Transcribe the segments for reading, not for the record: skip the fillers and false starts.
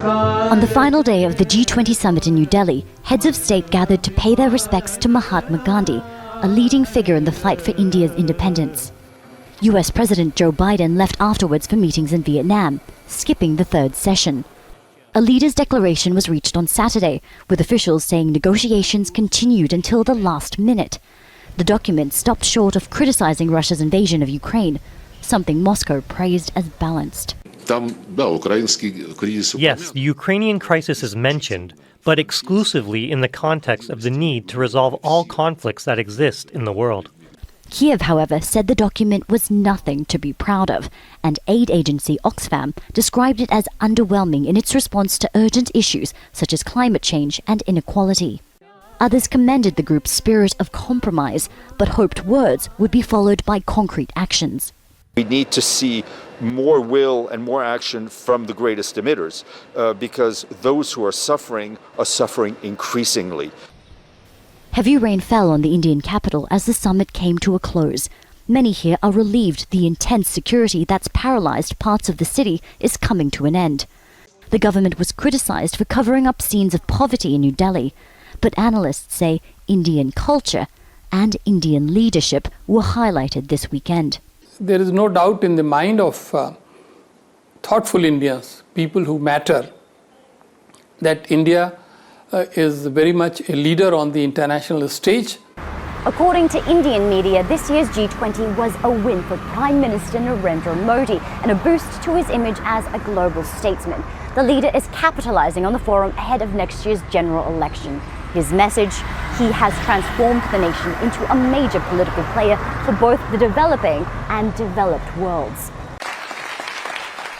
On the final day of the G20 summit in New Delhi, heads of state gathered to pay their respects to Mahatma Gandhi, a leading figure in the fight for India's independence. US President Joe Biden left afterwards for meetings in Vietnam, skipping the third session. A leader's declaration was reached on Saturday, with officials saying negotiations continued until the last minute. The document stopped short of criticizing Russia's invasion of Ukraine, something Moscow praised as balanced. Yes, the Ukrainian crisis is mentioned, but exclusively in the context of the need to resolve all conflicts that exist in the world. Kiev, however, said the document was nothing to be proud of, and aid agency Oxfam described it as underwhelming in its response to urgent issues such as climate change and inequality. Others commended the group's spirit of compromise, but hoped words would be followed by concrete actions. We need to see more will and more action from the greatest emitters, because those who are suffering increasingly. Heavy rain fell on the Indian capital as the summit came to a close. Many here are relieved the intense security that's paralyzed parts of the city is coming to an end. The government was criticized for covering up scenes of poverty in New Delhi, but analysts say Indian culture and Indian leadership were highlighted this weekend. There is no doubt in the mind of thoughtful Indians, people who matter, that India is very much a leader on the international stage. According to Indian media, this year's G20 was a win for Prime Minister Narendra Modi and a boost to his image as a global statesman. The leader is capitalizing on the forum ahead of next year's general election. His message: he has transformed the nation into a major political player for both the developing and developed worlds.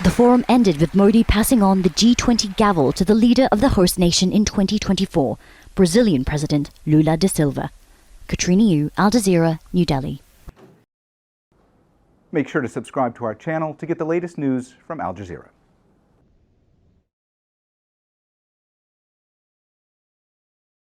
The forum ended with Modi passing on the G20 gavel to the leader of the host nation in 2024, Brazilian President Lula da Silva. Katrina, Al Jazeera, New Delhi. Make sure to subscribe to our channel to get the latest news from Al Jazeera.